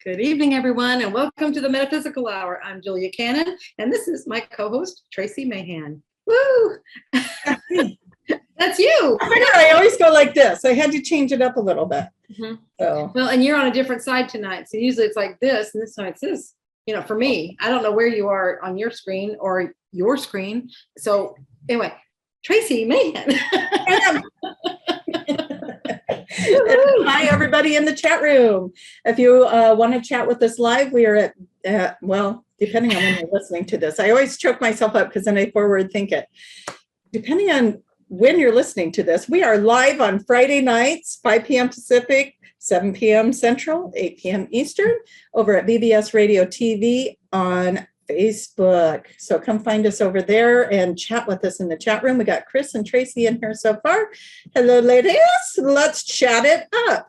Good evening, everyone, and welcome to the Metaphysical Hour. I'm Julia Cannon, and this is my co-host, Tracie Mahan. Woo! That's you. I figure I always go like this. I had to change it up a little bit. Mm-hmm. So. Well, and you're on a different side tonight. So usually it's like this, and this time it's this. You know, for me, I don't know where you are on your screen or your screen. So anyway, Tracie Mahan. Hi, everybody in the chat room. If you want to chat with us live, we are at, well, depending on when you're listening to this. I always choke myself up because then I forward think it. Depending on when you're listening to this, we are live on Friday nights, 5 p.m. Pacific, 7 p.m. Central, 8 p.m. Eastern, over at BBS Radio TV on Facebook. So come find us over there and chat with us in the chat room. We got Chris and Tracie in here so far. Hello, ladies. Let's chat it up.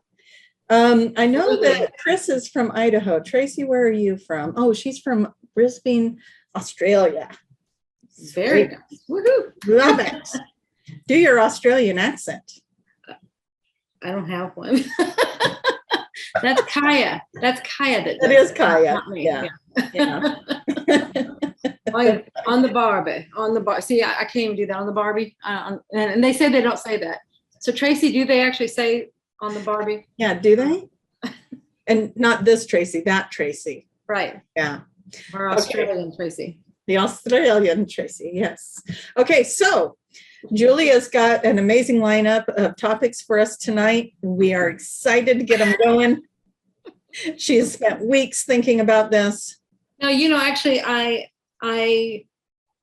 I know that Chris is from Idaho. Tracie, where are you from? Oh, she's from Brisbane, Australia. Very nice. Woohoo. Love it. Do your Australian accent. I don't have one. That's Kaya. That's Kaya. That is Kaya. Not me. Yeah. On the Barbie. On the bar. See, I can't even do that on the Barbie. And they say they don't say that. So Tracie, do they actually say on the Barbie? Yeah. Do they? And not this Tracie, that Tracie. Right. Yeah. Or Australian Tracie. The Australian Tracie. Yes. Okay. So Julia's got an amazing lineup of topics for us tonight. We are excited to get them going. She has spent weeks thinking about this. No, you know, actually, I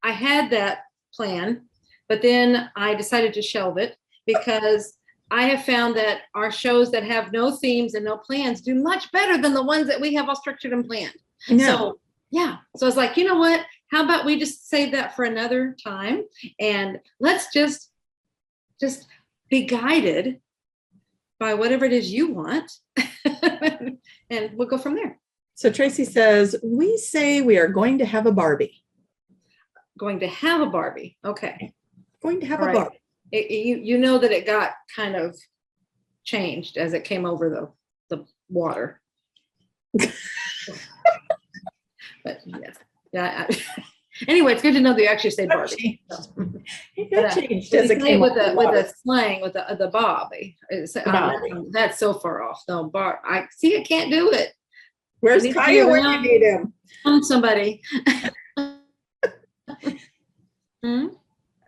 had that plan, but then I decided to shelve it because I have found that our shows that have no themes and no plans do much better than the ones that we have all structured and planned. No. So, yeah. So I was like, you know what? How about we just save that for another time and let's just be guided by whatever it is you want and we'll go from there. So Tracie says, we say we are going to have a Barbie. Going to have a Barbie. Okay. Going to have a Barbie. You know that it got kind of changed as it came over the water. But yes. Yeah. Anyway, it's good to know that you actually say Barbie. It got changed as it came with the slang with the Bobby. That's so far off. No, I see. I can't do it. Where's Kaya when you need him? Somebody.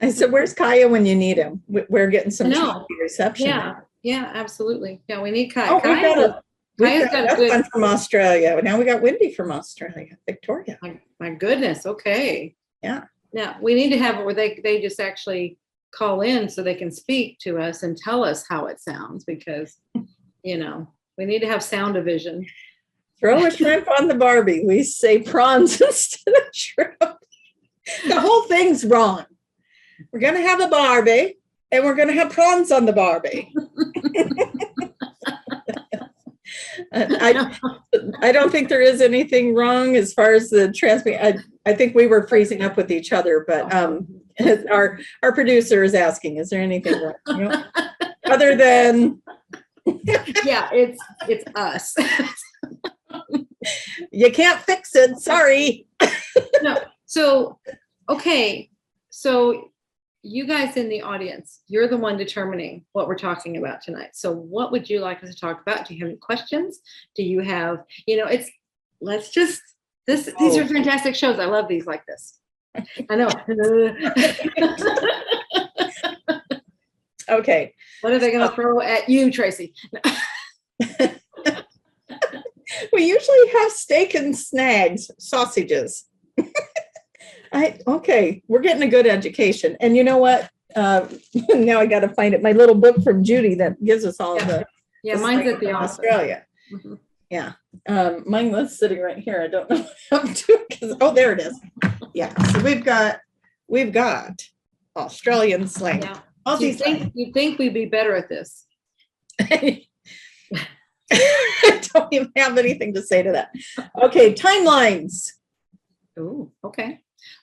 I said, "Where's Kaya when you need him?" We're getting some choppy reception. Yeah, absolutely. Yeah, we need Kaya. Oh, We've got one from Australia. Now we got Wendy from Australia, Victoria. My goodness. Okay. Yeah. Now we need to have it where they just actually call in so they can speak to us and tell us how it sounds because, you know, we need to have sound division. Throw a shrimp on the Barbie. We say prawns instead of shrimp. The whole thing's wrong. We're going to have a Barbie and we're going to have prawns on the Barbie. I don't think there is anything wrong as far as the transmit. I think we were freezing up with each other, but our producer is asking, is there anything wrong? You know? Other than yeah, it's us. You can't fix it. Sorry. No. So, okay. So you guys in the audience, you're the one determining what we're talking about tonight. So what would you like us to talk about? Do you have any questions? Do you have, these are fantastic shows. I love these like this. I know. Okay. What are they going to throw at you, Tracie? We usually have steak and snags, sausages. Okay, we're getting a good education. And you know what? Now I got to find it. My little book from Judy that gives us all the. Yeah, mine's at the Australia. Mm-hmm. Yeah. Mine was sitting right here. I don't know what I'm doing. Oh, there it is. Yeah. So we've got Australian slang. Yeah. You'd think we'd be better at this. I don't even have anything to say to that. Okay, timelines. Oh, okay.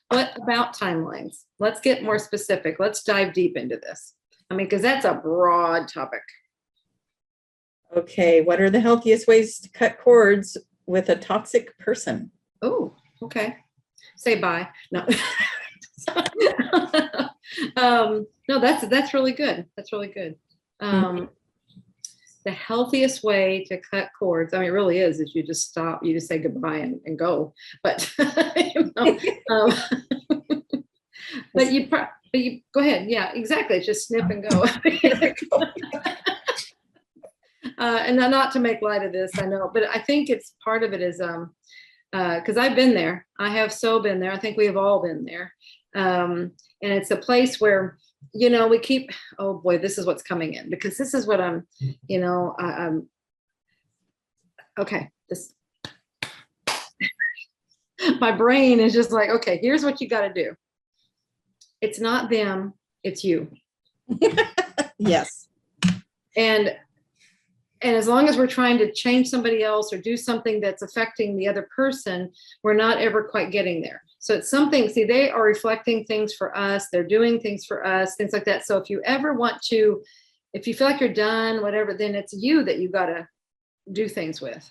What about timelines? Let's get more specific. Let's dive deep into this. I mean, because that's a broad topic. Okay, what are the healthiest ways to cut cords with a toxic person. Oh, okay. Say bye. No. No, that's really good. That's really good. The healthiest way to cut cords, I mean, it really is you just stop, you just say goodbye and go. But you know, but you go ahead. Yeah, exactly. Just snip and go. And not to make light of this, I know, but I think it's part of it is because I've been there. I have so been there. I think we have all been there. And it's a place where, you know, we keep, oh boy, this is what's coming in, because this is what I'm, you know, okay, this, my brain is just like, okay, here's what you got to do. It's not them, it's you. Yes. And as long as we're trying to change somebody else or do something that's affecting the other person, we're not ever quite getting there. So it's something, see, they are reflecting things for us. They're doing things for us, things like that. So if you ever want to, if you feel like you're done, whatever, then it's you that you got to do things with.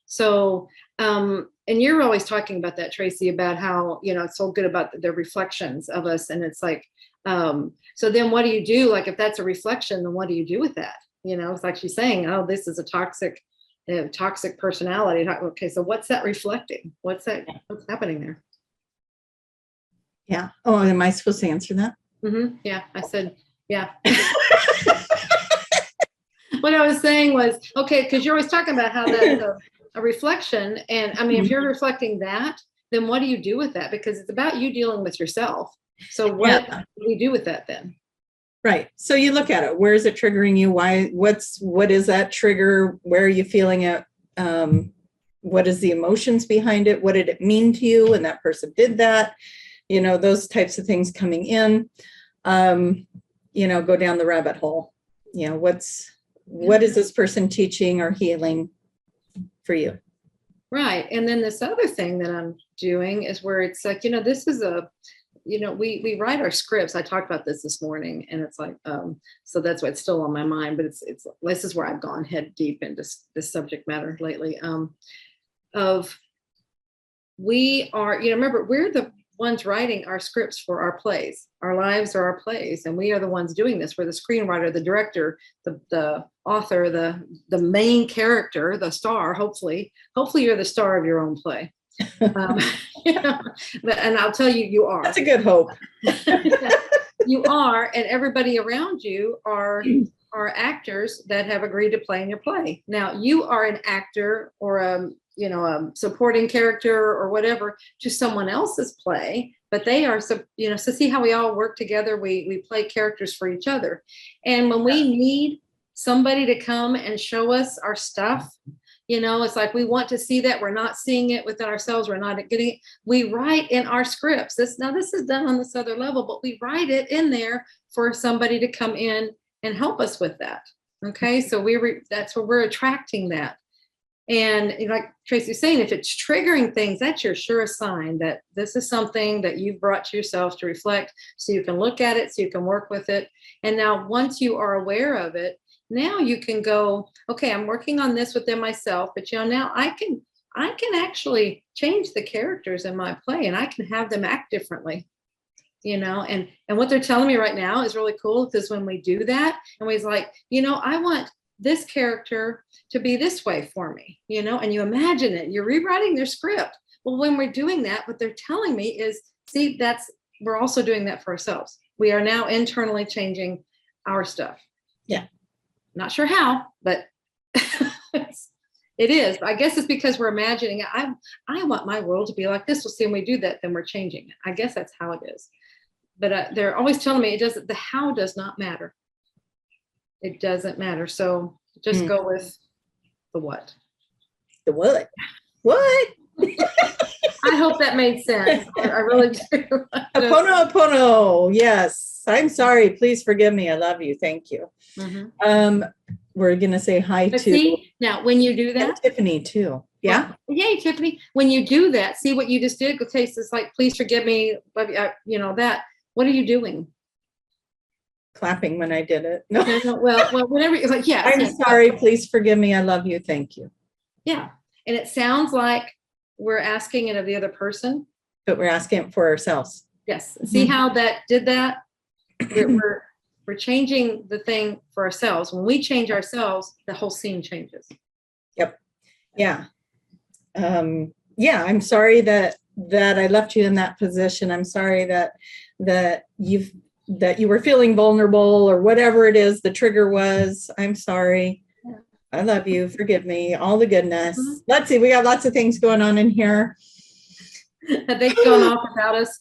So, and you're always talking about that, Tracie, about how, you know, it's so good about the reflections of us. And it's like, so then what do you do? Like, if that's a reflection, then what do you do with that? You know, it's like she's saying, oh, this is a toxic personality. Okay, so what's that reflecting? What's happening there? Yeah. Oh, am I supposed to answer that? Mm-hmm. Yeah, I said, yeah. What I was saying was, okay, because you're always talking about how that's a reflection. And I mean, if you're reflecting that, then what do you do with that? Because it's about you dealing with yourself. So what do you do with that then? Right. So you look at it. Where is it triggering you? Why? What is that trigger? Where are you feeling it? What is the emotions behind it? What did it mean to you when that person did that? You know, those types of things coming in. You know, go down the rabbit hole. You know, what is this person teaching or healing for you? Right. And then this other thing that I'm doing is where it's like, you know, this is you know, we write our scripts. I talked about this morning, and it's like, so that's why it's still on my mind, but this is where I've gone head deep into this subject matter lately. We are, you know, remember, we're the ones writing our scripts for our plays. Our lives are our plays, and we are the ones doing this. We're the screenwriter, the director, the author, the main character, the star. Hopefully you're the star of your own play. You know, and I'll tell you, you are. That's a good hope. You are, and everybody around you are actors that have agreed to play in your play. Now, you are an actor or a supporting character or whatever to someone else's play, but they are, you know, so see how we all work together. We play characters for each other. And when we need somebody to come and show us our stuff, you know, it's like we want to see that. We're not seeing it within ourselves. We're not getting it. We write in our scripts. This is done on this other level, but we write it in there for somebody to come in and help us with that. Okay, so that's where we're attracting that. And like Tracie's saying, if it's triggering things, that's your surest sign that this is something that you've brought to yourself to reflect, so you can look at it, so you can work with it. And now once you are aware of it, now you can go, okay, I'm working on this within myself, but you know, now I can actually change the characters in my play, and I can have them act differently, you know, and what they're telling me right now is really cool, because when we do that, and we're like, you know, I want this character to be this way for me, you know, and you imagine it, you're rewriting their script. Well, when we're doing that, what they're telling me is, see, we're also doing that for ourselves. We are now internally changing our stuff. Yeah. Not sure how, but it is. I guess it's because we're imagining it. I want my world to be like this. We'll see, when we do that, then we're changing it. I guess that's how it is. But they're always telling me the how does not matter. It doesn't matter. So just go with the what. The what? What? I hope that made sense. I really do. Apono. Yes. I'm sorry. Please forgive me. I love you. Thank you. Mm-hmm. We're going to say hi to. See, now when you do that. Tiffany too. Yeah. Yay, Tiffany. When you do that, see what you just did. Okay, so it's like, please forgive me. You know, that. What are you doing? Clapping when I did it. No. Well, whatever. It's like, yeah. I'm sorry. Please forgive me. I love you. Thank you. Yeah. And it sounds like we're asking it of the other person. But we're asking it for ourselves. Yes. See how that did that? We're changing the thing for ourselves. When we change ourselves, the whole scene changes. Yep. Yeah. I'm sorry that I left you in that position. I'm sorry that you were feeling vulnerable or whatever it is the trigger was. I'm sorry. I love you. Forgive me. All the goodness. Mm-hmm. Let's see. We got lots of things going on in here. Have they gone off about us?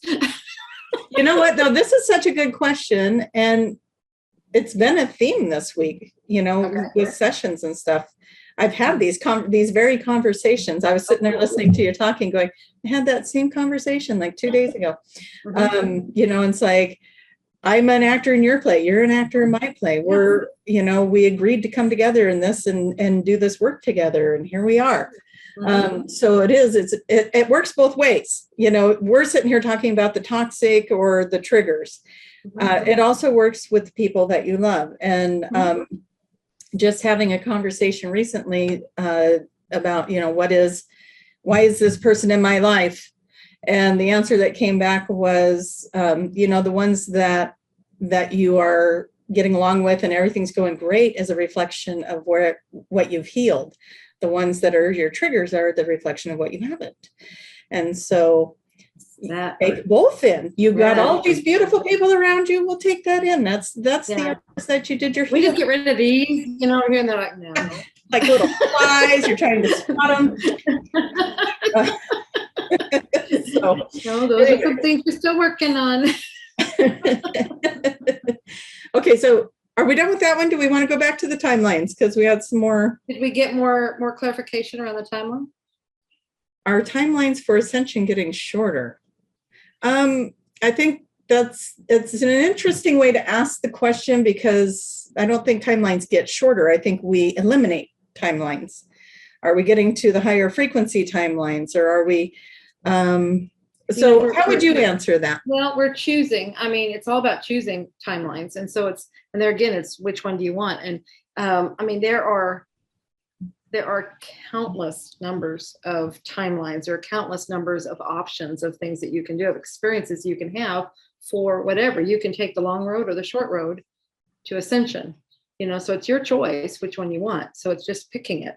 You know what, though? This is such a good question. And it's been a theme this week, with sessions and stuff. I've had these very conversations. I was sitting there listening to you talking, going, I had that same conversation like 2 days ago. And it's like, I'm an actor in your play. You're an actor in my play. We're, we agreed to come together in this and do this work together. And here we are. So it works both ways. We're sitting here talking about the toxic or the triggers. It also works with people that you love. And just having a conversation recently about, why is this person in my life? And the answer that came back was, the ones that you are getting along with and everything's going great is a reflection of what you've healed. The ones that are your triggers are the reflection of what you haven't. And so take both in. You've got all these beautiful people around you. We'll take that in. That's the evidence that you did your healing. We just get rid of these, over here, and they're like, no. Like little flies, you're trying to spot them. No, those are some things we're still working on. Okay, so are we done with that one? Do we want to go back to the timelines? Because we had some more. Did we get more clarification around the timeline? Our timelines for Ascension getting shorter. I think it's an interesting way to ask the question, because I don't think timelines get shorter. I think we eliminate timelines. Are we getting to the higher frequency timelines, or are we? So how would you answer that? Well, we're choosing. I mean, it's all about choosing timelines. And so it's which one do you want? And there are countless numbers of timelines, or countless numbers of options of things that you can do, of experiences you can have for whatever. You can take the long road or the short road to Ascension, so it's your choice which one you want. So it's just picking it.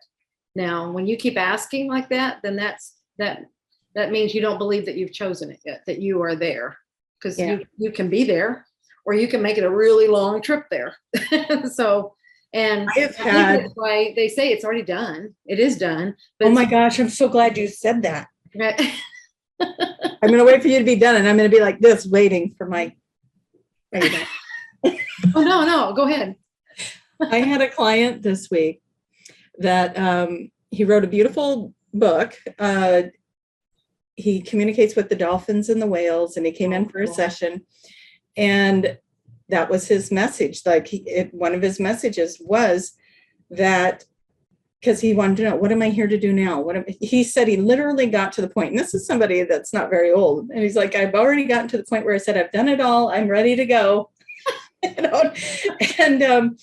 Now, when you keep asking like that, then that means you don't believe that you've chosen it yet, that you are there, because you can be there, or you can make it a really long trip there. So, and I think that's why they say it's already done. It is done. But oh my gosh, I'm so glad you said that. Right. I'm going to wait for you to be done, and I'm going to be like this, waiting for my. Oh, no, go ahead. I had a client this week that he wrote a beautiful book. He communicates with the dolphins and the whales, and he came in for a session, and that was his message. Like one of his messages was that, because he wanted to know, what am I here to do now? He said he literally got to the point, and this is somebody that's not very old, and he's like, I've already gotten to the point where I said, I've done it all. I'm ready to go. And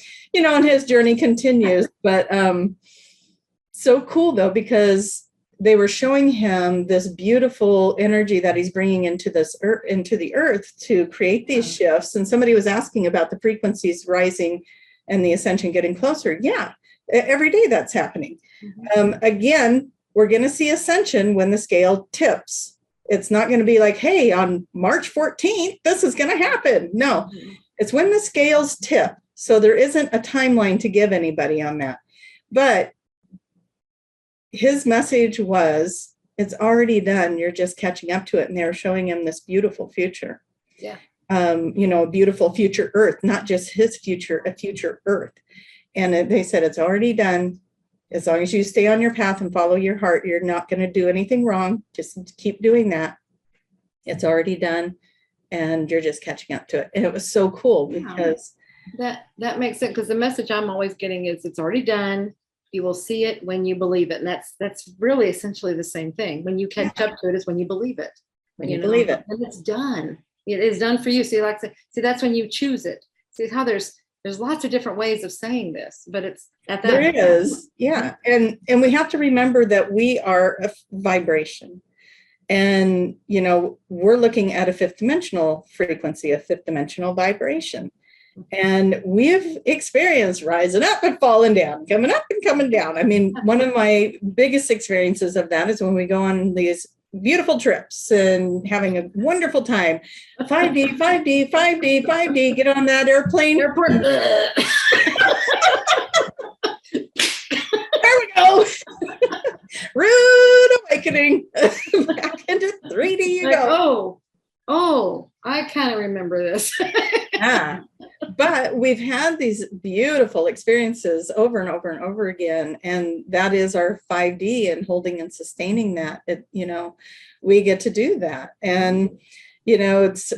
his journey continues. But so cool though, because they were showing him this beautiful energy that he's bringing into the earth to create these shifts. And somebody was asking about the frequencies rising and the Ascension getting closer. Yeah, every day that's happening. Again, we're going to see Ascension when the scale tips. It's not going to be like, hey, on March 14th, this is going to happen. No, it's when the scales tip. So there isn't a timeline to give anybody on that. But his message was, it's already done. You're just catching up to it. And they were showing him this beautiful future. Yeah. A beautiful future Earth, not just his future, a future Earth. And they said, it's already done. As long as you stay on your path and follow your heart, you're not going to do anything wrong. Just keep doing that. It's already done. And you're just catching up to it. And it was so cool because that makes sense. Because the message I'm always getting is, it's already done. You will see it when you believe it. And that's really essentially the same thing. When you catch up to it is when you believe it. When you believe it. And it's done. It is done for you. See, that's when you choose it. See how there's There's lots of different ways of saying this, but it's at that. There is, yeah. And we have to remember that we are a vibration. And, you know, we're looking at a fifth dimensional frequency, a fifth dimensional vibration. And we've experienced rising up and falling down, coming up and coming down. I mean, one of my biggest experiences of that is when we go on these beautiful trips and having a wonderful time. 5D, 5D, 5D, 5D, get on that airplane. Airport. There we go. Rude awakening. Back into 3D you Like, go. Oh, I kind of remember this. Yeah. But we've had these beautiful experiences over and over and over again. And that is our 5D, and holding and sustaining that. You know, we get to do that. And, you know, it's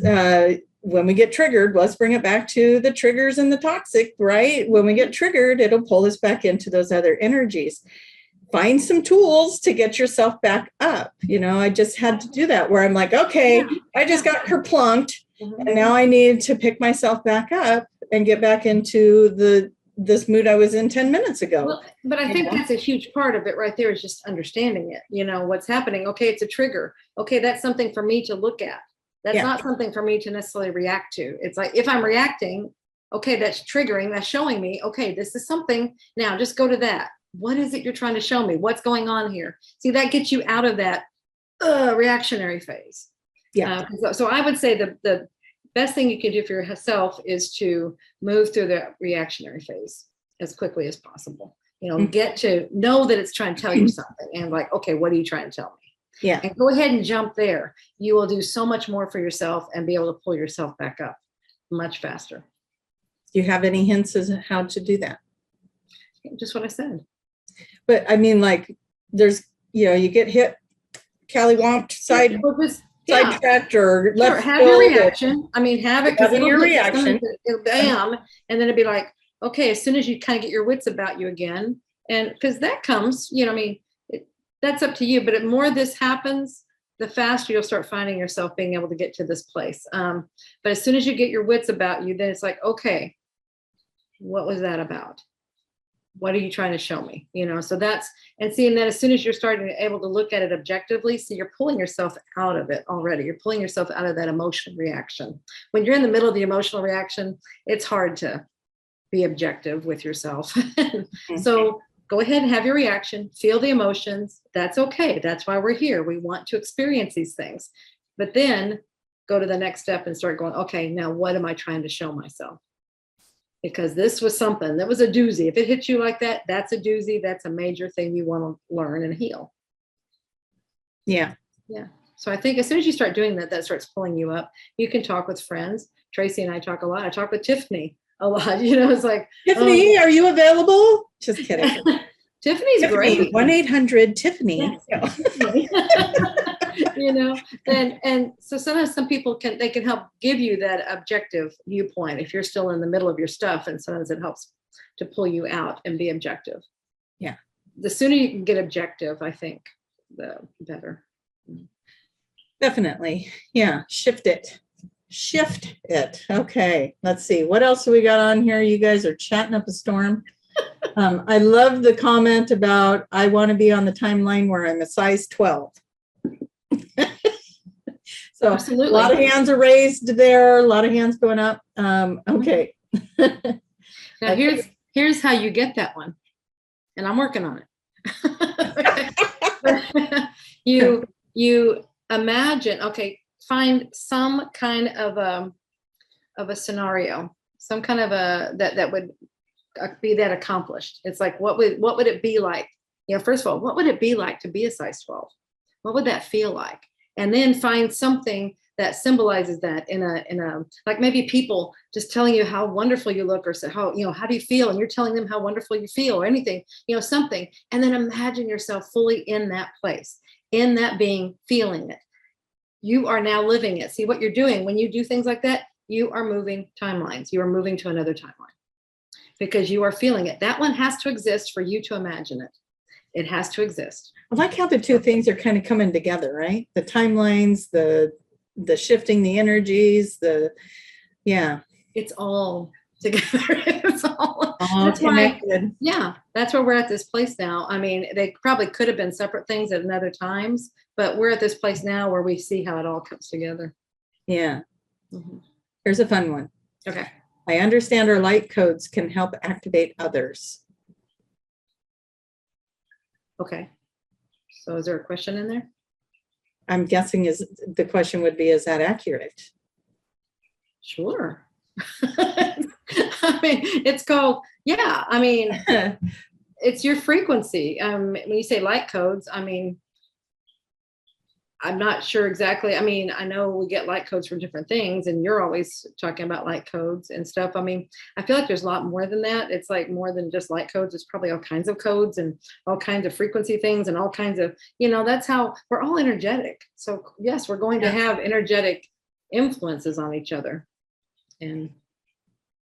when we get triggered, let's bring it back to the triggers and the toxic, right? When we get triggered, it'll pull us back into those other energies. Find some tools to get yourself back up. You know, I just had to do that, where I'm like, okay, I just got kerplunked. And now I need to pick myself back up and get back into this mood I was in 10 minutes ago. Well, but I think that's a huge part of it right there, is just understanding it. You know, what's happening. Okay, it's a trigger. Okay, that's something for me to look at. That's not something for me to necessarily react to. It's like, if I'm reacting, okay, that's triggering, that's showing me, okay, this is something. Now just go to that. What is it you're trying to show me? What's going on here? See, that gets you out of that reactionary phase. Yeah. So I would say the best thing you can do for yourself is to move through the reactionary phase as quickly as possible. You know, get to know that it's trying to tell you something, and like, okay, what are you trying to tell me? Yeah. And go ahead and jump there. You will do so much more for yourself and be able to pull yourself back up much faster. Do you have any hints as to how to do that? Just what I said. But I mean, like, there's, you know, you get hit, callywhomped, sidetracked, or left. Have your reaction. I mean, have it. Having your reaction. Bam. And then it'd be like, okay, as soon as you kind of get your wits about you again, and because that comes, you know, I mean, that's up to you. But the more this happens, the faster you'll start finding yourself being able to get to this place. But as soon as you get your wits about you, then it's like, okay, what was that about? What are you trying to show me? You know, so that's, and seeing that as soon as you're starting to able to look at it objectively, so you're pulling yourself out of it already. You're pulling yourself out of that emotional reaction. When you're in the middle of the emotional reaction, it's hard to be objective with yourself. So go ahead and have your reaction, feel the emotions. That's okay. That's why we're here. We want to experience these things. But then go to the next step and start going, okay, now what am I trying to show myself? Because this was something that was a doozy. If it hits you like that, that's a doozy. That's a major thing you want to learn and heal. Yeah. Yeah. So I think as soon as you start doing that, that starts pulling you up. You can talk with friends. Tracie and I talk a lot. I talk with Tiffany a lot. You know, it's like, Tiffany, are you available? Just kidding. Tiffany's great. 1-800-Tiffany. You know, and so sometimes some people can help give you that objective viewpoint if you're still in the middle of your stuff, and sometimes it helps to pull you out and be objective. Yeah. The sooner you can get objective, I think, the better. Definitely. Yeah. Shift it. Okay. Let's see. What else do we got on here? You guys are chatting up a storm. I love the comment about, I want to be on the timeline where I'm a size 12. So absolutely. A lot of hands are raised there, a lot of hands going up. Okay. Now here's how you get that one, and I'm working on it. you imagine, okay, find some kind of a scenario, some kind of that would be that accomplished. It's like, what would it be like? You know, first of all, what would it be like to be a size 12? What would that feel like? And then find something that symbolizes that in a like maybe people just telling you how wonderful you look, or say, how, you know, how do you feel? And you're telling them how wonderful you feel, or anything, you know, something. And then imagine yourself fully in that place, in that being, feeling it. You are now living it. See what you're doing when you do things like that? You are moving timelines. You are moving to another timeline because you are feeling it. That one has to exist for you to imagine it. It has to exist. I like how the two things are kind of coming together, right? The timelines, the shifting the energies, yeah. It's all together. It's all, All that's why, connected. yeah, that's where we're at this place now. I mean, they probably could have been separate things at another times, but we're at this place now where we see how it all comes together. Yeah. Mm-hmm. Here's a fun one. Okay. I understand our light codes can help activate others. Okay. So is there a question in there? I'm guessing the question would be, is that accurate? Sure. I mean, it's called, yeah, I mean, it's your frequency. When you say light codes, I mean, I'm not sure exactly. I mean, I know we get light codes from different things, and you're always talking about light codes and stuff. I mean, I feel like there's a lot more than that. It's like more than just light codes. It's probably all kinds of codes and all kinds of frequency things and all kinds of, that's how we're all energetic. So yes, we're going to have energetic influences on each other. And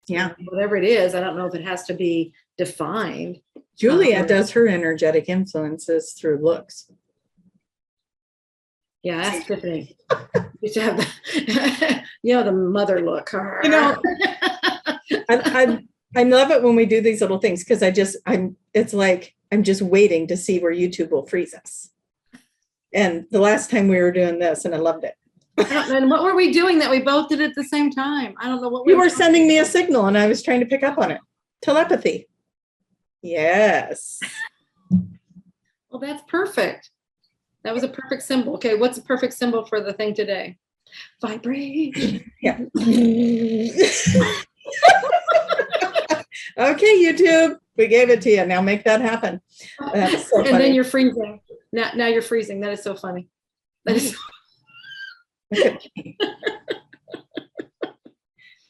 yeah, whatever it is, I don't know if it has to be defined. Julia does her energetic influences through looks. Yeah, ask Tiffany. You should have the, the mother look. I love it when we do these little things, because it's like I'm just waiting to see where YouTube will freeze us. And the last time we were doing this, and I loved it. And what were we doing that we both did at the same time? I don't know what you were sending me a signal, and I was trying to pick up on it. Telepathy. Yes. Well, that's perfect. That was a perfect symbol. Okay, what's a perfect symbol for the thing today? Vibration. Yeah. Okay, YouTube, we gave it to you. Now make that happen. That's so and funny. Then you're freezing. Now you're freezing. That is so funny. That is.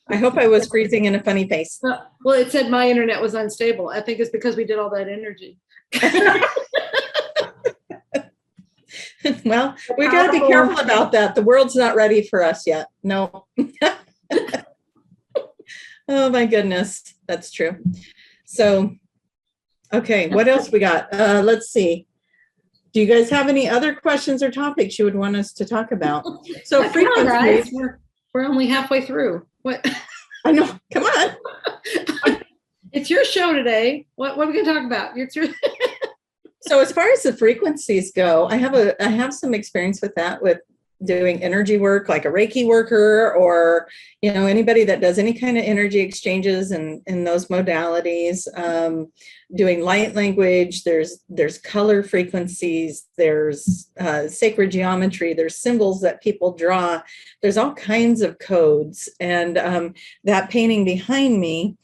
I hope I was freezing in a funny face. Well, it said my internet was unstable. I think it's because we did all that energy. Well, we got to be careful about that. The world's not ready for us yet. No. Oh my goodness. That's true. So, okay, what else we got? Let's see. Do you guys have any other questions or topics you would want us to talk about? So frequencies. We're only halfway through. What? I know. Come on. It's your show today. What are we going to talk about? So as far as the frequencies go, I have some experience with that, with doing energy work, like a Reiki worker, or anybody that does any kind of energy exchanges and in those modalities. Doing light language, there's color frequencies, there's sacred geometry, there's symbols that people draw, there's all kinds of codes, and that painting behind me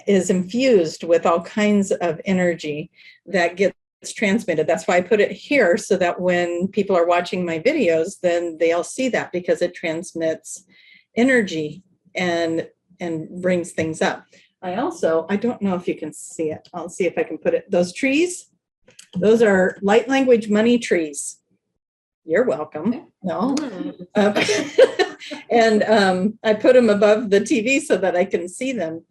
is infused with all kinds of energy that gets transmitted. That's why I put it here, so that when people are watching my videos, then they'll see that, because it transmits energy and brings things up. I don't know if you can see it. I'll see if I can put it. Those trees, those are light language money trees. You're welcome. No. And I put them above the TV so that I can see them.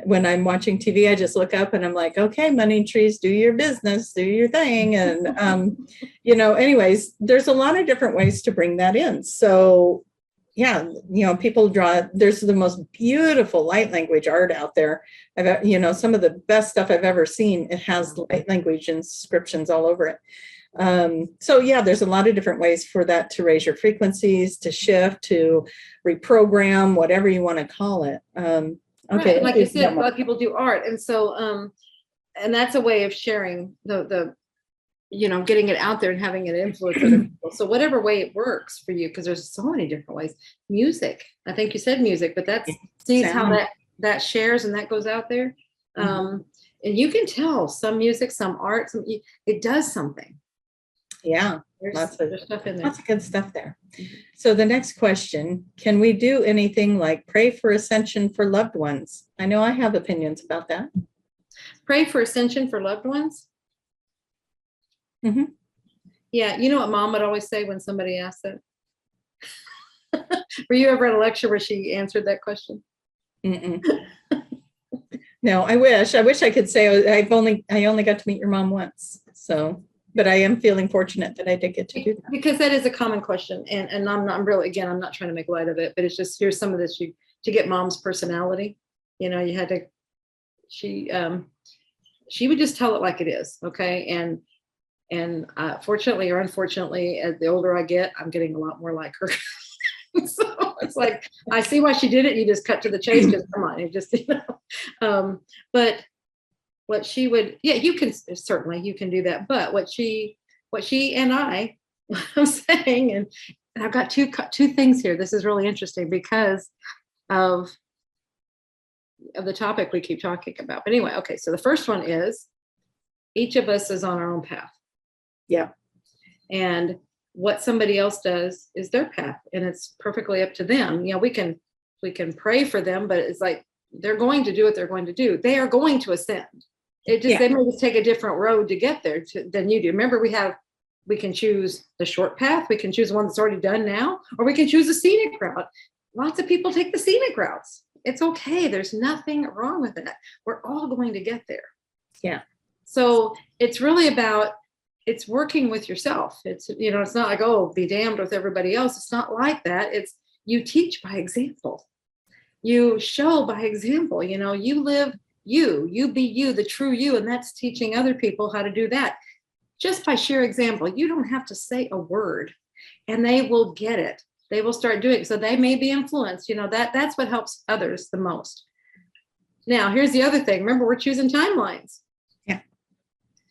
When I'm watching TV, I just look up and I'm like, okay, money trees, do your business, do your thing. And, anyways, there's a lot of different ways to bring that in. So yeah, people draw, there's the most beautiful light language art out there. Some of the best stuff I've ever seen, it has light language inscriptions all over it. So yeah, there's a lot of different ways for that to raise your frequencies, to shift, to reprogram, whatever you want to call it. Okay. Right. Like you said, a lot of people do art. And so, and that's a way of sharing the getting it out there and having it influence other people. So whatever way it works for you, because there's so many different ways. Music, I think you said music, but that's how that shares and that goes out there. And you can tell some music, some art, it does something. Yeah. There's stuff in there. Lots of good stuff there. So the next question, can we do anything like pray for ascension for loved ones? I know I have opinions about that. Pray for ascension for loved ones? Mm-hmm. Yeah, you know what Mom would always say when somebody asked that? Were you ever at a lecture where she answered that question? Mm-mm. No, I wish I could say I only got to meet your mom once. So, but I am feeling fortunate that I did get to do that. Because that is a common question. And I'm not trying to make light of it, but it's just, here's some of this to get Mom's personality. You know, you had to, she would just tell it like it is. Okay. And fortunately or unfortunately, as the older I get, I'm getting a lot more like her. So it's like, I see why she did it. You just cut to the chase. Just come on. You just, but what she would, yeah, you can certainly, you can do that. But what she and I'm saying, and I've got two things here. This is really interesting because of the topic we keep talking about. But anyway, okay. So the first one is each of us is on our own path. Yeah. And what somebody else does is their path, and it's perfectly up to them. You know, we can pray for them, but it's like they're going to do what they're going to do. They are going to ascend. It just, they may just take a different road to get there than you do. Remember, we can choose the short path, we can choose one that's already done now, or we can choose a scenic route. Lots of people take the scenic routes. It's okay. There's nothing wrong with that. We're all going to get there. Yeah. So it's really about, it's working with yourself. It's, you know, it's not like, oh, be damned with everybody else. It's not like that. It's, you teach by example. You show by example. You know, you live you be you, the true you, and that's teaching other people how to do that. Just by sheer example. You don't have to say a word, and they will get it. They will start doing it. So they may be influenced. You know, that's what helps others the most. Now, here's the other thing. Remember, we're choosing timelines. Yeah.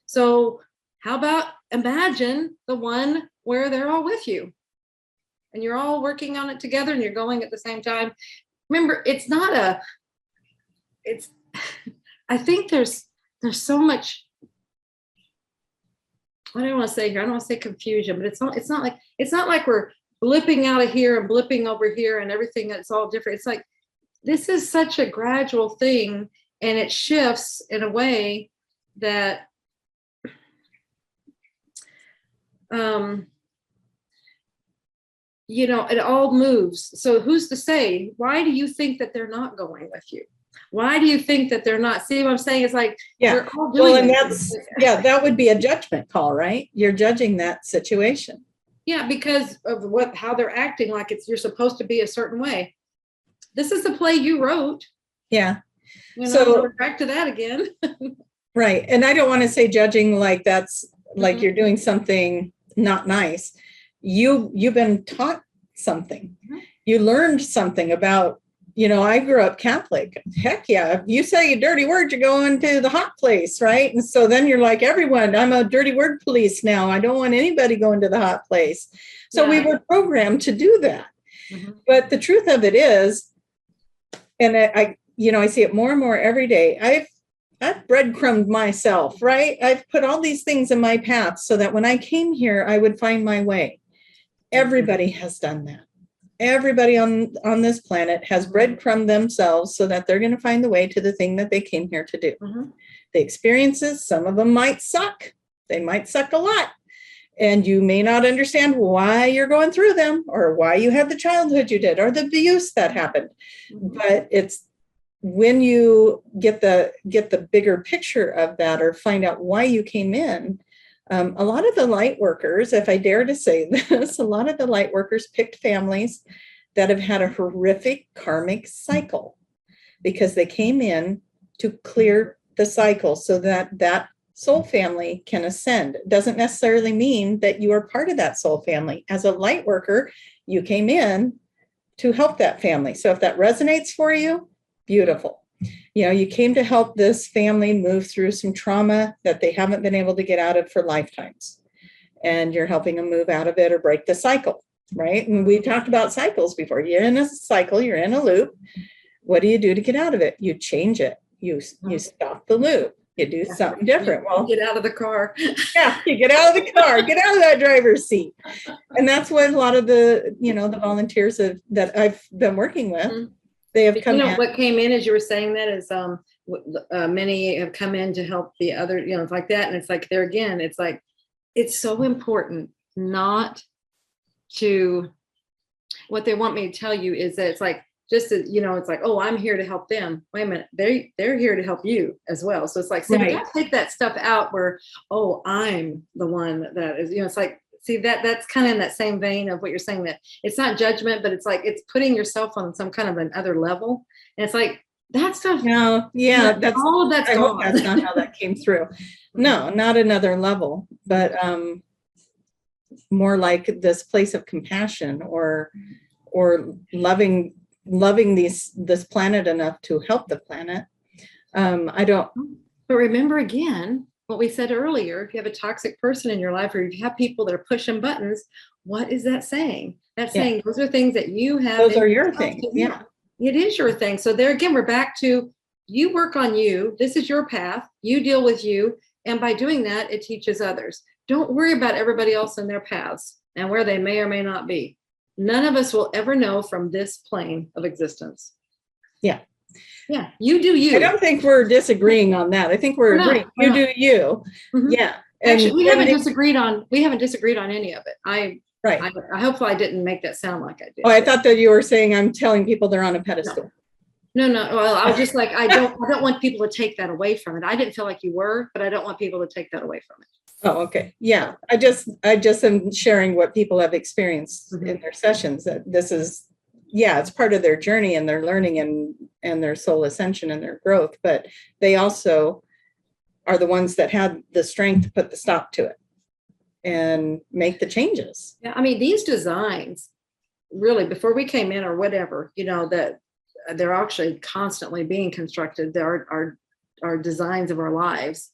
So how about imagine the one where they're all with you and you're all working on it together and you're going at the same time. Remember, it's not I think there's so much, what do I want to say here? I don't want to say confusion, but it's not like we're blipping out of here and blipping over here and everything that's all different. It's like, this is such a gradual thing, and it shifts in a way that you know, it all moves. So who's to say? Why do you think that they're not going with you? Why do you think that they're not? See what I'm saying? It's like, yeah. All doing well, and that's, yeah, that would be a judgment call, right? You're judging that situation. Yeah, because of how they're acting, like you're supposed to be a certain way. This is the play you wrote. Yeah. You know, so we're back to that again. Right. And I don't want to say judging like that's like you're doing something not nice. You've been taught something. You learned something about, you know, I grew up Catholic. Heck yeah. If you say a dirty word, you're going to the hot place, right? And so then you're like, everyone, I'm a dirty word police now. I don't want anybody going to the hot place. So we were programmed to do that. But the truth of it is, and I see it more and more every day. I've breadcrumbed myself, right? I've put all these things in my path so that when I came here, I would find my way. Everybody has done that. Everybody on this planet has breadcrumbed themselves so that they're going to find the way to the thing that they came here to do. The experiences, some of them might suck. They might suck a lot. And you may not understand why you're going through them or why you had the childhood you did or the abuse that happened. But it's when you get the bigger picture of that or find out why you came in. A lot of the light workers, if I dare to say this, a lot of the light workers picked families that have had a horrific karmic cycle because they came in to clear the cycle so that soul family can ascend. It doesn't necessarily mean that you are part of that soul family. As a light worker, you came in to help that family. So if that resonates for you, beautiful. You know, you came to help this family move through some trauma that they haven't been able to get out of for lifetimes. And you're helping them move out of it or break the cycle, right? And we talked about cycles before. You're in a cycle, you're in a loop. What do you do to get out of it? You change it. You stop the loop. You do something different. Well, get out of the car. Yeah, you get out of the car, get out of that driver's seat. And that's what a lot of the volunteers that I've been working with, they have come in. What came in as you were saying that is many have come in to help the other, it's like that. And it's like there again, it's like, it's so important not to, what they want me to tell you is that it's like, just as, it's like, oh, I'm here to help them. Wait a minute, they're here to help you as well. So it's like, see, we gotta take that stuff out where, oh, I'm the one that is, it's like, see, that's kind of in that same vein of what you're saying, that it's not judgment, but it's like, it's putting yourself on some kind of another level. And it's like, That stuff. No, yeah, that's all of that's I hope gone. that's not how that came through. No, not another level, but more like this place of compassion or loving this planet enough to help the planet. I don't. But remember again what we said earlier, if you have a toxic person in your life, or if you have people that are pushing buttons, what is that saying? That's saying those are things that you have. Those are your things. Yeah. It is your thing. So there again, we're back to you work on you. This is your path. You deal with you. And by doing that, it teaches others. Don't worry about everybody else in their paths and where they may or may not be. None of us will ever know from this plane of existence. Yeah. Yeah. You do you. I don't think we're disagreeing on that. I think we're agreeing. You do you. Mm-hmm. Yeah. Actually, we haven't disagreed on any of it. I hope I didn't make that sound like I did. Oh, I thought that you were saying I'm telling people they're on a pedestal. No. Well, I was just like, I don't want people to take that away from it. I didn't feel like you were, but I don't want people to take that away from it. Oh, okay. Yeah. I just am sharing what people have experienced in their sessions, that this is, it's part of their journey and their learning and their soul ascension and their growth, but they also are the ones that had the strength to put the stop to it and make the changes. Yeah. I mean, these designs really, before we came in or whatever, that they're actually constantly being constructed. There are designs of our lives.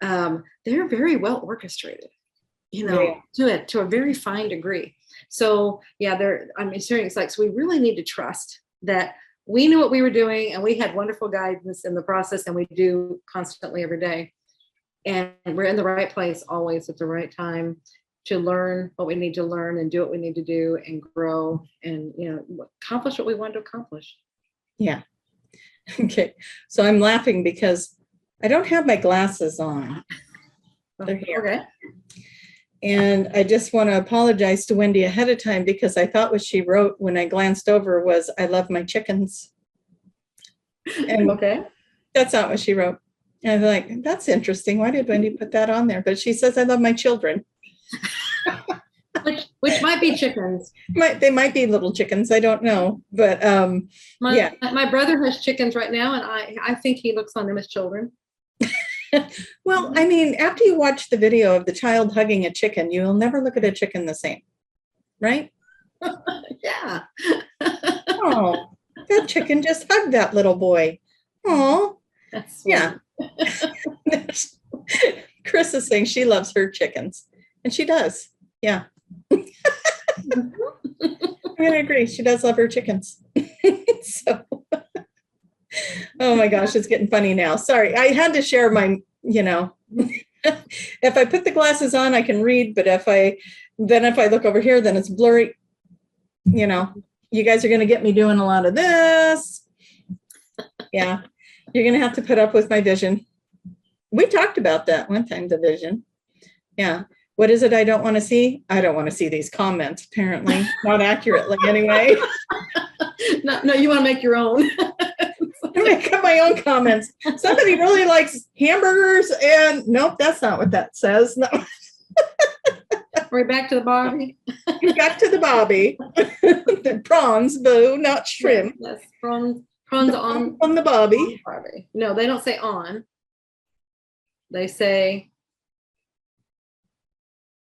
They're very well orchestrated, to a very fine degree. So it's like, so we really need to trust that we knew what we were doing and we had wonderful guidance in the process, and we do constantly every day. And we're in the right place always at the right time to learn what we need to learn and do what we need to do and grow and, accomplish what we want to accomplish. Yeah. Okay. So I'm laughing because I don't have my glasses on. They're here. Okay. And I just want to apologize to Wendy ahead of time because I thought what she wrote when I glanced over was, I love my chickens. And okay. That's not what she wrote. And I was like, that's interesting. Why did Wendy put that on there? But she says, I love my children. Which might be chickens. They might be little chickens. I don't know. But my brother has chickens right now, and I think he looks on them as children. Well, I mean, after you watch the video of the child hugging a chicken, you'll never look at a chicken the same, right? Yeah. Oh, that chicken just hugged that little boy. Oh, yeah. Chris is saying she loves her chickens, and she does. Yeah. I'm going to agree. She does love her chickens. So. Oh my gosh, it's getting funny now. Sorry, I had to share my, if I put the glasses on, I can read, but if I look over here, then it's blurry. You guys are going to get me doing a lot of this. Yeah, you're going to have to put up with my vision. We talked about that one time, the vision. Yeah. What is it I don't want to see? I don't want to see these comments, apparently. Not accurately, anyway. No, you want to make your own. Make up my own comments. Somebody really likes hamburgers, and nope, that's not what that says. No. We're back to the Barbie. Back to the Barbie. The prawns, boo, not shrimp. Yes, prawns on the Barbie. Barbie. No, they don't say on. They say.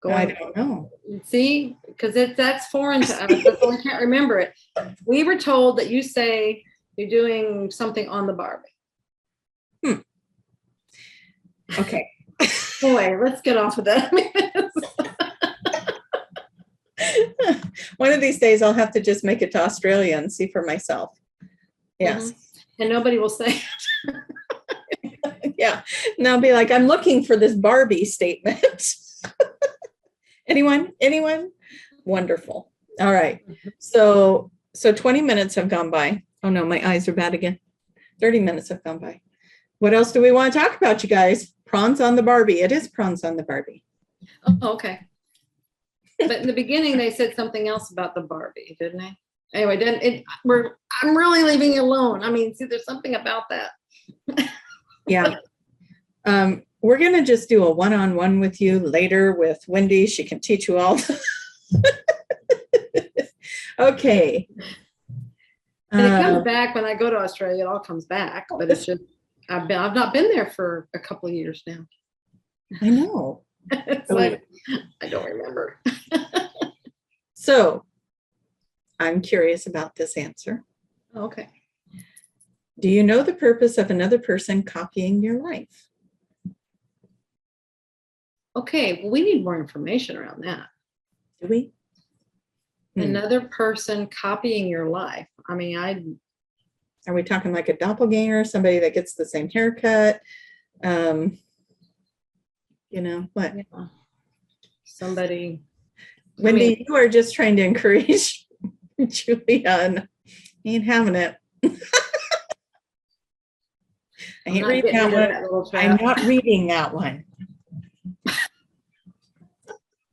I don't know. See, because that's foreign to us. That's why we can't remember it. We were told that you say you're doing something on the Barbie. Okay. Boy, let's get off of that. One of these days I'll have to just make it to Australia and see for myself. Yes. Mm-hmm. And nobody will say it. Yeah. And I'll be like, I'm looking for this Barbie statement. Anyone? Wonderful. All right. So 20 minutes have gone by. Oh no, my eyes are bad again. 30 minutes have gone by. What else do we want to talk about, you guys? Prawns on the Barbie. It is prawns on the Barbie. Oh, okay. But in the beginning, they said something else about the Barbie, didn't they? Anyway, I'm really leaving it alone. I mean, see, there's something about that. Yeah. We're going to just do a one-on-one with you later with Wendy. She can teach you all. Okay. And it comes back when I go to Australia. It all comes back, but it's just I've not been there for a couple of years now. I know. It's like I don't remember. So I'm curious about this answer. Okay. Do you know the purpose of another person copying your life? Okay, well, we need more information around that. Do we? Another person copying your life. I mean, Are we talking like a doppelganger, somebody that gets the same haircut? You know, what? Yeah. Somebody. Wendy, you are just trying to encourage Julia. Ain't having it. I ain't reading that one. I'm not reading that one.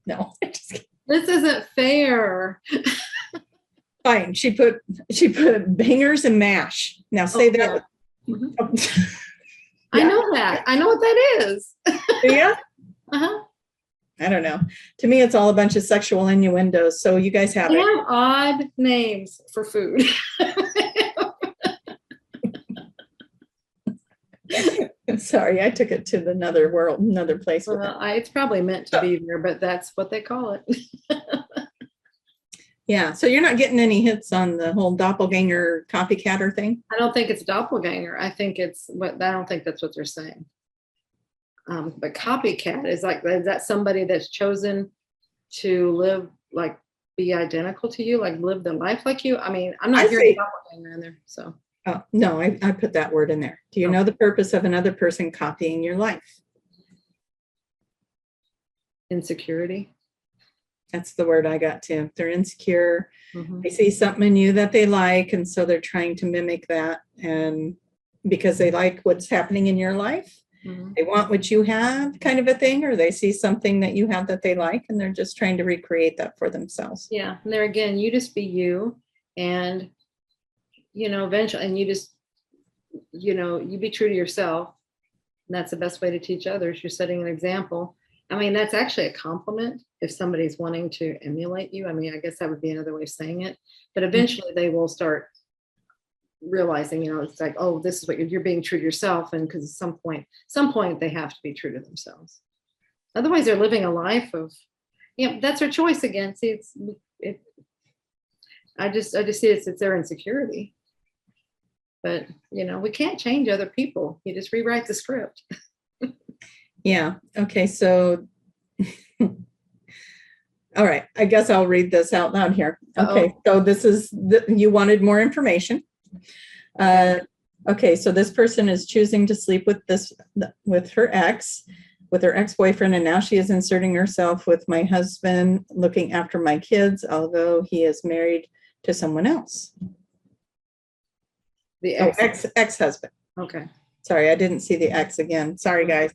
No. This isn't fair. Fine. She put bangers and mash. Now say that. Yeah. Mm-hmm. I know that. I know what that is. Yeah. Uh-huh. I don't know. To me, it's all a bunch of sexual innuendos. So you guys have it. Have odd names for food. Sorry, I took it to another world, another place. It's probably meant to be there, but that's what they call it. Yeah, so you're not getting any hits on the whole doppelganger copycatter thing? I don't think it's doppelganger. I think it's what I don't think that's what they're saying. But copycat is that somebody that's chosen to live like be identical to you, like live the life like you? I mean, I'm not hearing doppelganger in there, so. Oh, no, I put that word in there. Do you know the purpose of another person copying your life? Insecurity. That's the word I got too. They're insecure. Mm-hmm. They see something in you that they like, and so they're trying to mimic that. And because they like what's happening in your life, mm-hmm. they want what you have, kind of a thing, or they see something that you have that they like, and they're just trying to recreate that for themselves. Yeah, and there again, you just be you, and eventually, and you just, you be true to yourself. And that's the best way to teach others. You're setting an example. I mean, that's actually a compliment if somebody's wanting to emulate you. I mean, I guess that would be another way of saying it. But eventually they will start realizing, it's like, oh, this is what you're being true to yourself. And because at some point they have to be true to themselves. Otherwise they're living a life of, that's their choice again. See, I just see it's their insecurity. But, we can't change other people. You just rewrite the script. Yeah. Okay. So, all right. I guess I'll read this out loud here. Okay. So this is, you wanted more information. Okay. So this person is choosing to sleep with her ex-boyfriend. And now she is inserting herself with my husband, looking after my kids, although he is married to someone else. The ex-husband. Okay. Sorry, I didn't see the X again. Sorry, guys.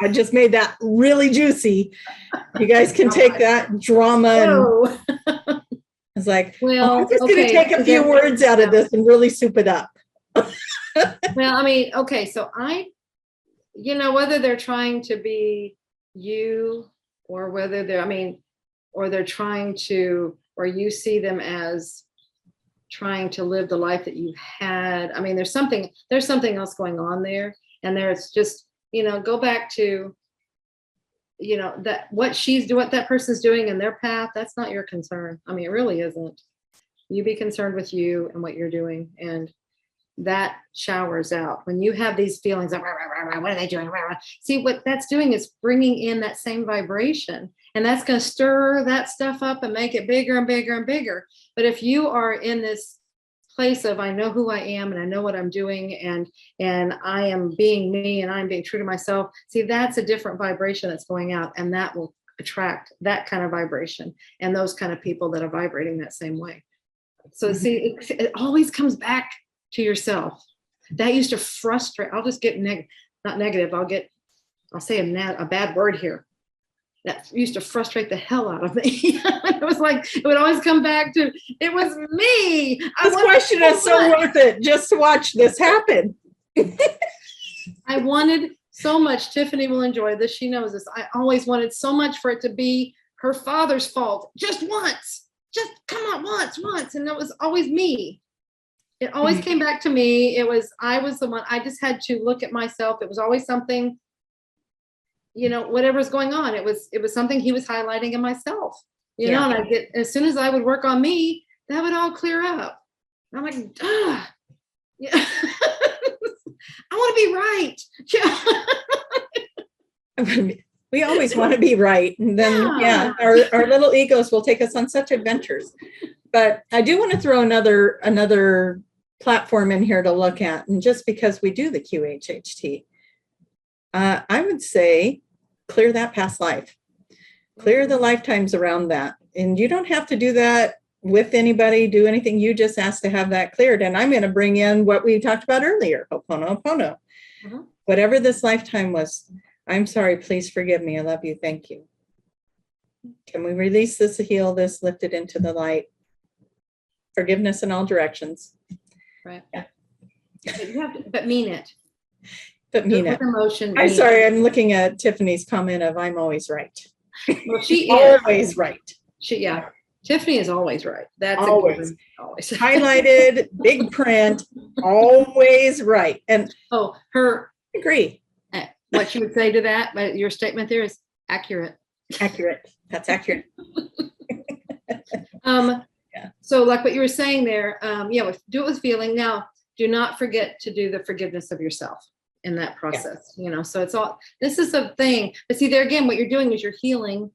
I just made that really juicy. You guys can take that drama. And it's like, I'm just going to take a few words out of this and really soup it up. Well, I mean, okay. So whether they're trying to be you or whether they're trying to, or you see them as trying to live the life that you've had. I mean, there's something else going on there. And there's just, go back to, that what that person's doing in their path, that's not your concern. I mean, it really isn't. You be concerned with you and what you're doing. And that showers out. When you have these feelings of, what are they doing? See, what that's doing is bringing in that same vibration. And that's going to stir that stuff up and make it bigger and bigger and bigger. But if you are in this place of, I know who I am and I know what I'm doing and I am being me and I'm being true to myself. See, that's a different vibration that's going out, and that will attract that kind of vibration and those kind of people that are vibrating that same way. So see, it always comes back to yourself. That used to frustrate. I'll just get not negative. I'll say a bad word here. That used to frustrate the hell out of me. It was like, it would always come back to, it was me. This question is so worth it just to watch this happen. I wanted so much. Tiffany will enjoy this. She knows this. I always wanted so much for it to be her father's fault. Just once. Just come on, once. And it was always me. It always came back to me. I was the one, I just had to look at myself. It was always something, whatever's going on. It was something he was highlighting in myself, and as soon as I would work on me, that would all clear up. And I'm like, yeah. I want to be right. We always want to be right. And then, our little egos will take us on such adventures. But I do want to throw another platform in here to look at. And just because we do the QHHT, I would say clear that past life. Clear the lifetimes around that. And you don't have to do that with anybody, do anything. You just ask to have that cleared. And I'm going to bring in what we talked about earlier, Ho'oponopono. Whatever this lifetime was, I'm sorry, please forgive me. I love you. Thank you. Can we release this, heal this, lift it into the light? Forgiveness in all directions. Right. Yeah. But mean it. But mean it. Emotion. I'm sorry. I'm looking at Tiffany's comment of I'm always right. Well, she is always right. Tiffany is always right. That's always. Always Highlighted, big print, always right. And her agree. What she would say to that, but your statement there is accurate. Accurate. That's accurate. So like what you were saying there, do it with feeling. Now, do not forget to do the forgiveness of yourself in that process. So it's all, this is a thing. But see, there again, what you're doing is you're healing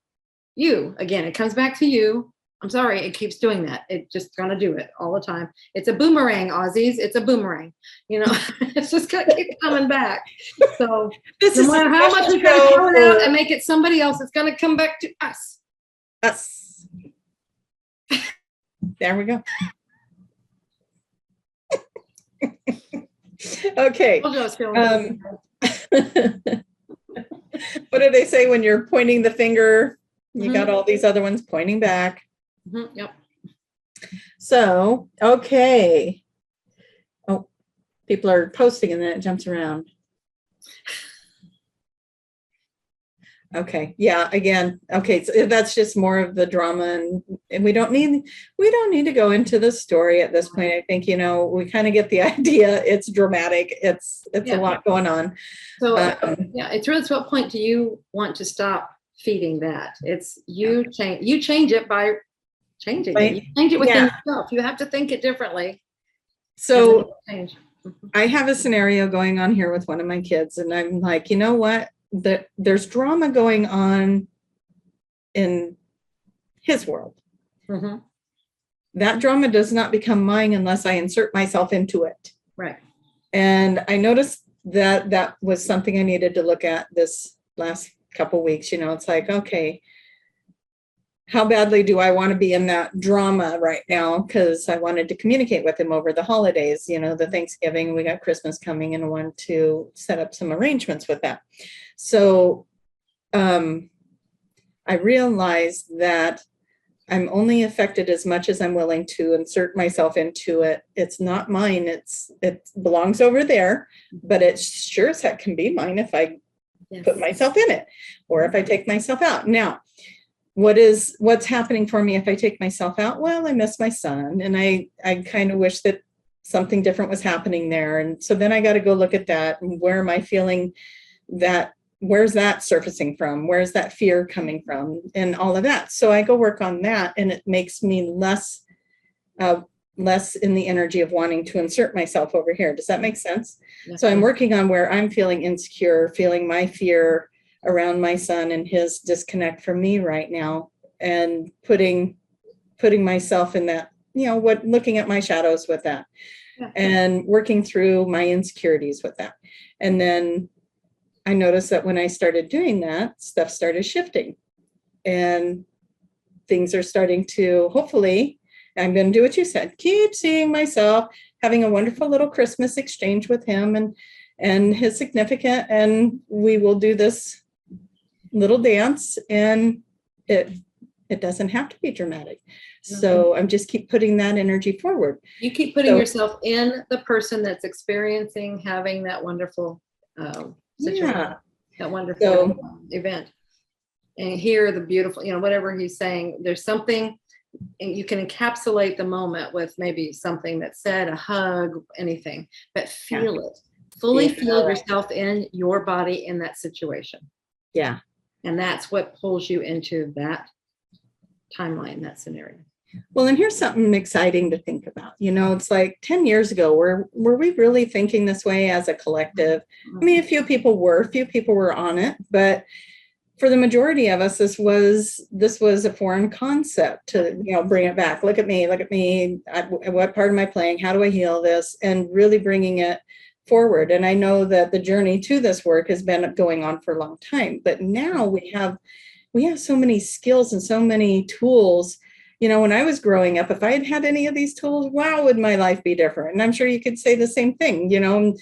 you. Again, it comes back to you. I'm sorry, it keeps doing that. It's just gonna do it all the time. It's a boomerang, Aussies. It's a boomerang. It's just gonna keep coming back. So no matter how much we try to throw it out and make it somebody else, it's gonna come back to us. Us. There we go. Okay. What do they say when you're pointing the finger? You got all these other ones pointing back. Yep. So, okay. Oh, people are posting and then it jumps around. Okay. Yeah. Again. Okay. So that's just more of the drama, and we don't need to go into the story at this point. I think, we kind of get the idea. It's dramatic. It's a lot going on. So it's really, at what point do you want to stop feeding that? It's you change it by changing it. You change it within yourself. You have to think it differently. So I have a scenario going on here with one of my kids, and I'm like, you know what? There's drama going on in his world. That drama does not become mine unless I insert myself into it. Right. And I noticed that was something I needed to look at this last couple of weeks. It's like, okay, how badly do I want to be in that drama right now? Because I wanted to communicate with him over the holidays, the Thanksgiving, we got Christmas coming, and I want to set up some arrangements with that. So I realized that I'm only affected as much as I'm willing to insert myself into it. It's not mine. It belongs over there, but it sure as heck can be mine if I put myself in it, or if I take myself out. Now, what's happening for me if I take myself out? Well, I miss my son, and I kind of wish that something different was happening there. And so then I got to go look at that, and where am I feeling that? Where's that surfacing from? Where's that fear coming from? And all of that. So I go work on that, and it makes me less in the energy of wanting to insert myself over here. Does that make sense? Yes. So I'm working on where I'm feeling insecure, feeling my fear around my son and his disconnect from me right now, and putting myself in that, looking at my shadows with that, and working through my insecurities with that. And then I noticed that when I started doing that, stuff started shifting, and things are starting to, hopefully, I'm going to do what you said, keep seeing myself having a wonderful little Christmas exchange with him and his significant, and we will do this little dance, and it doesn't have to be dramatic. So I'm just keep putting that energy forward. You keep putting yourself in the person that's experiencing having that wonderful situation, that wonderful event, and hear the beautiful, whatever he's saying. There's something you can encapsulate the moment with maybe something that's said, a hug, anything, but feel it. Fully feel yourself in your body in that situation. Yeah. And that's what pulls you into that timeline, that scenario. Well, and here's something exciting to think about. You know, it's like 10 years ago, were we really thinking this way as a collective? I mean, a few people were on it, but for the majority of us, this was a foreign concept to, you know, bring it back. Look at me. What part am I playing? How do I heal this? And really bringing it forward. And I know that the journey to this work has been going on for a long time, but now we have so many skills and so many tools. You know, when I was growing up, if I had had any of these tools, wow, would my life be different? And I'm sure you could say the same thing, you know.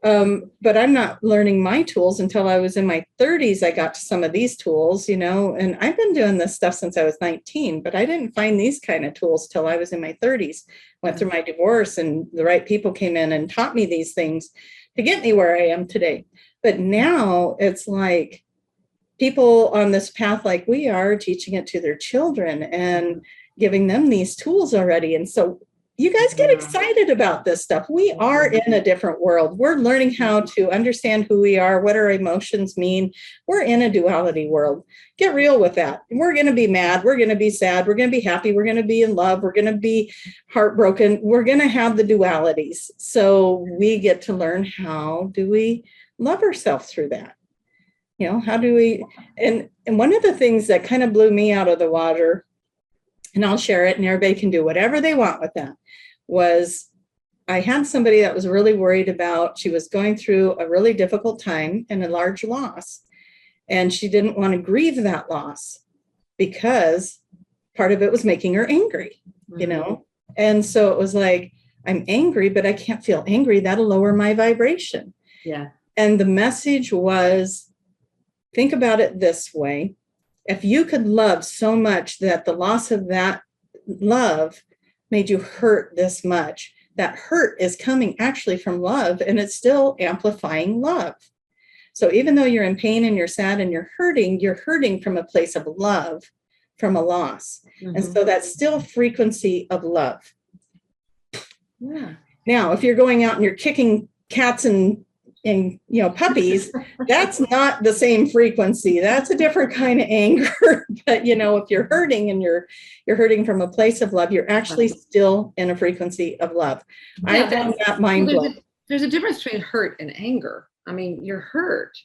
But I'm not learning my tools until I was in my 30s. I got to some of these tools, you know, and I've been doing this stuff since I was 19, but I didn't find these kind of tools till I was in my 30s. Went through my divorce, and the right people came in and taught me these things to get me where I am today. But now it's like people on this path like we are teaching it to their children and giving them these tools already. And so you guys get excited about this stuff. We are in a different world. We're learning how to understand who we are, what our emotions mean. We're in a duality world. Get real with that. We're going to be mad. We're going to be sad. We're going to be happy. We're going to be in love. We're going to be heartbroken. We're going to have the dualities. So we get to learn, how do we love ourselves through that? You know, how do we, and one of the things that kind of blew me out of the water, and I'll share it and everybody can do whatever they want with that, was I had somebody that was really worried about, she was going through a really difficult time and a large loss. And she didn't want to grieve that loss because part of it was making her angry, you know? And so it was like, I'm angry, but I can't feel angry. That'll lower my vibration. Yeah. And the message was, think about it this way. If you could love so much that the loss of that love made you hurt this much, that hurt is coming actually from love, and it's still amplifying love. So even though you're in pain and you're sad and you're hurting from a place of love, from a loss. And so that's still frequency of love. Yeah. Now, if you're going out and you're kicking cats and you know, puppies, that's not the same frequency. That's a different kind of anger. But, you know, if you're hurting and you're hurting from a place of love, you're actually still in a frequency of love. Yeah, I found that mind blowing. There's a difference between hurt and anger. I mean, you're hurt.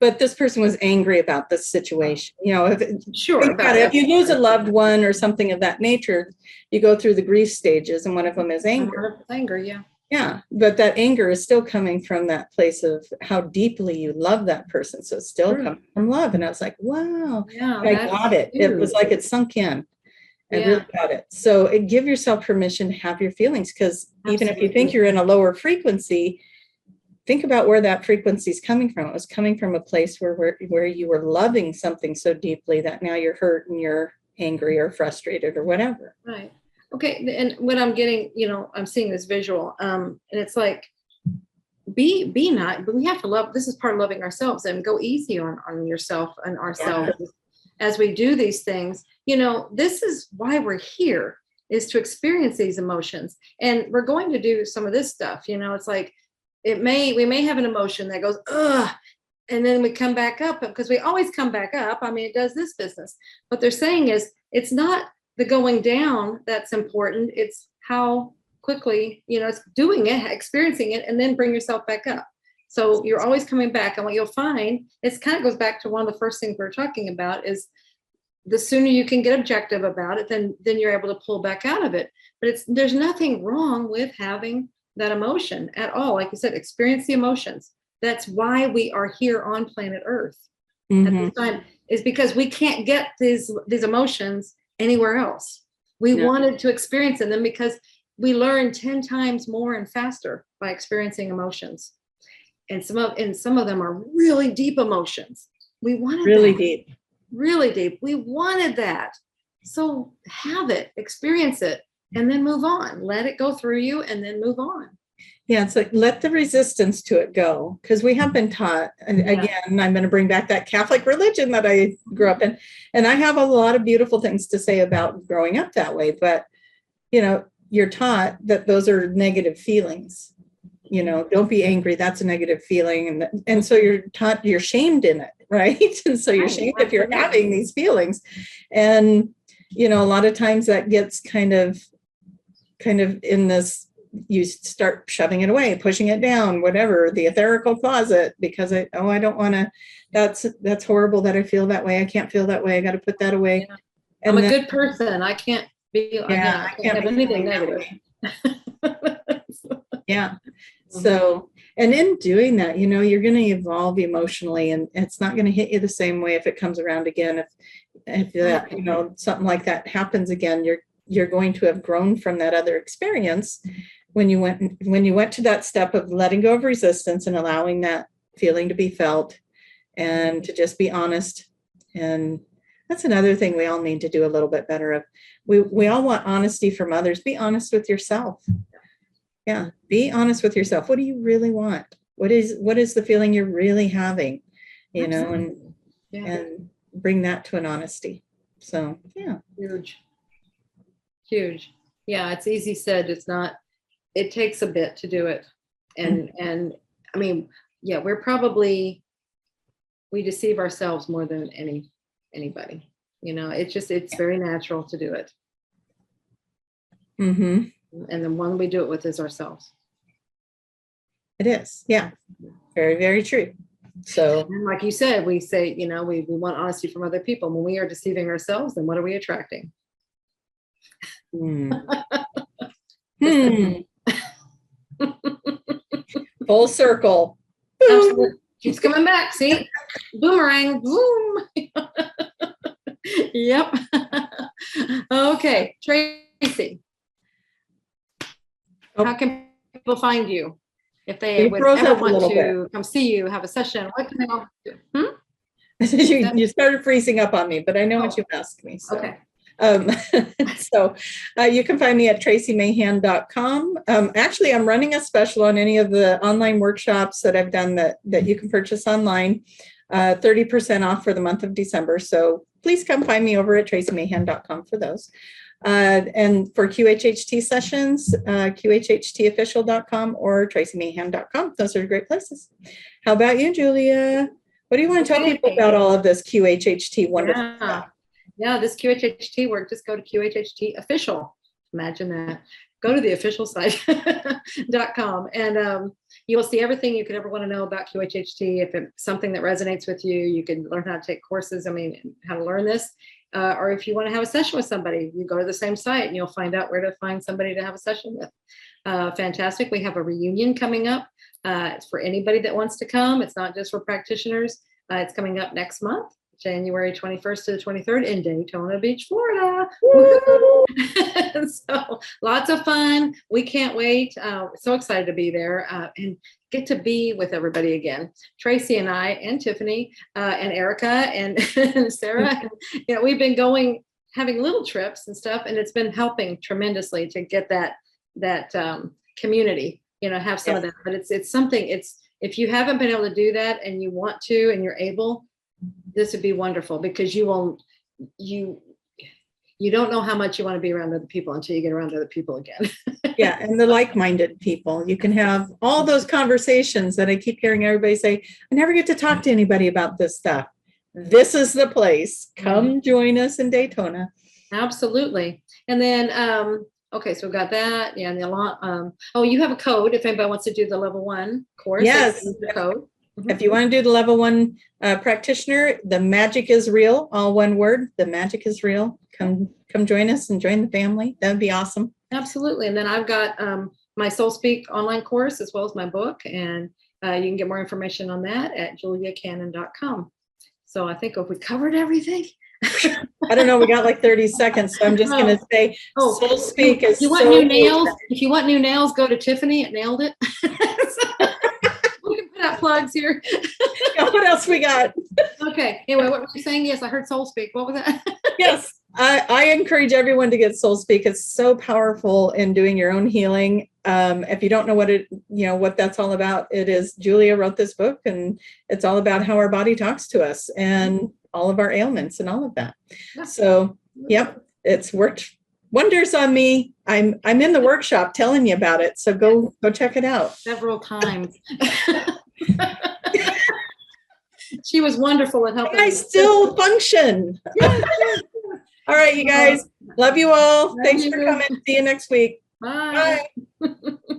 But this person was angry about this situation. You know, if you lose a loved one or something of that nature, you go through the grief stages, and one of them is anger. Anger, yeah. Yeah, but that anger is still coming from that place of how deeply you love that person. So it's still coming from love. And I was like, wow, yeah, I got it. Huge. It was like it sunk in. I really got it. So give yourself permission to have your feelings, because even if you think you're in a lower frequency, think about where that frequency is coming from. It was coming from a place where you were loving something so deeply that now you're hurt and you're angry or frustrated or whatever. Right. Okay, and what I'm getting, you know, I'm seeing this visual, and it's like, be not, but we have to love. This is part of loving ourselves, and go easy on yourself and ourselves as we do these things. You know, this is why we're here, is to experience these emotions, and we're going to do some of this stuff. You know, it's like we may have an emotion that goes ugh, and then we come back up, because we always come back up. I mean, it does this business. What they're saying is, it's not the going down that's important. It's how quickly, you know, it's doing it, experiencing it, and then bring yourself back up. So you're always coming back. And what you'll find, it kind of goes back to one of the first things we were talking about, is the sooner you can get objective about it, then you're able to pull back out of it. But there's nothing wrong with having that emotion at all. Like you said, experience the emotions. That's why we are here on planet Earth at this time, is because we can't get these emotions anywhere else. We wanted to experience them because we learn 10 times more and faster by experiencing emotions. And some of them are really deep emotions. We wanted really deep. We wanted that. So have it, experience it, and then move on. Let it go through you and then move on. Yeah, it's like let the resistance to it go, because we have been taught, and again, I'm going to bring back that Catholic religion that I grew up in, and I have a lot of beautiful things to say about growing up that way, but you're taught that those are negative feelings. Don't be angry, that's a negative feeling, and so you're taught, you're shamed in it, right? And so you're shamed if you're having these feelings, and a lot of times that gets kind of in this, you start shoving it away, pushing it down, whatever, the etherical closet, because I don't want to, that's horrible that I feel that way. I can't feel that way. I got to put that away. Yeah. And I'm a good person. I can't be, I can't have anything negative. Yeah. So, and in doing that, you're going to evolve emotionally, and it's not going to hit you the same way if it comes around again. If that, something like that happens again, you're going to have grown from that other experience when you went to that step of letting go of resistance and allowing that feeling to be felt and to just be honest. And that's another thing we all need to do a little bit better of. We all want honesty from others. Be honest with yourself. Yeah, be honest with yourself. What do you really want? What is the feeling you're really having? And bring that to an honesty. So yeah. Huge. Yeah, it's easy said. It's not. It takes a bit to do it, and I mean, yeah, we deceive ourselves more than anybody. It's very natural to do it. Mm-hmm. And the one we do it with is ourselves. It is. Yeah. Very, very true. So, and like you said, we say, we want honesty from other people. When we are deceiving ourselves, then what are we attracting? Full circle. Absolutely. Keeps coming back. See? Boomerang. Boom. Yep. Okay. Tracie. How can people find you if they would ever want to come see you, have a session? What can they all do? You started freezing up on me, but I know what you've asked me. So. Okay. So you can find me at traciemahan.com. Actually, I'm running a special on any of the online workshops that I've done that you can purchase online, 30% off for the month of December. So please come find me over at traciemahan.com for those. And for QHHT sessions, QHHTofficial.com or traciemahan.com. Those are great places. How about you, Julia? What do you want to tell people about all of this QHHT wonderful stuff? Yeah, this QHHT work, just go to QHHT official. Imagine that. Go to the official site.com and you will see everything you could ever want to know about QHHT. If it's something that resonates with you, you can learn how to take courses. How to learn this. Or if you want to have a session with somebody, you go to the same site and you'll find out where to find somebody to have a session with. Fantastic. We have a reunion coming up. It's for anybody that wants to come. It's not just for practitioners. It's coming up next month. January 21st to the 23rd in Daytona Beach, Florida. So lots of fun. We can't wait. So excited to be there and get to be with everybody again. Tracie and I and Tiffany and Erica and Sarah, we've been having little trips and stuff, and it's been helping tremendously to get that community, have some of that. But it's something, if you haven't been able to do that and you want to and you're able, this would be wonderful, because you don't know how much you want to be around other people until you get around other people again. Yeah, and the like-minded people. You can have all those conversations that I keep hearing everybody say, I never get to talk to anybody about this stuff. This is the place. Come join us in Daytona. Absolutely. And then, okay, so we've got that. Yeah, and you have a code if anybody wants to do the level 1 course. Yes. The code. If you want to do the level 1 practitioner, the magic is real, all one word. The magic is real. Come join us and join the family. That would be awesome. Absolutely. And then I've got my Soul Speak online course as well as my book. And you can get more information on that at juliacannon.com. So I think if we covered everything. I don't know. We got like 30 seconds. So I'm just going to say Soul Speak is you want new nails? If you want new nails, go to Tiffany at Nailed It. Plugs here. Yeah, what else we got? Okay. Anyway, what were you saying? Yes, I heard Soul Speak. What was that? Yes, I encourage everyone to get Soul Speak. It's so powerful in doing your own healing. If you don't know what that's all about, it is Julia wrote this book, and it's all about how our body talks to us and all of our ailments and all of that. So, yep, it's worked wonders on me. I'm in the workshop telling you about it. So go check it out. Several times. She was wonderful at helping. I still function. All right, you guys. Love you all. Thanks for coming. See you next week. Bye. Bye.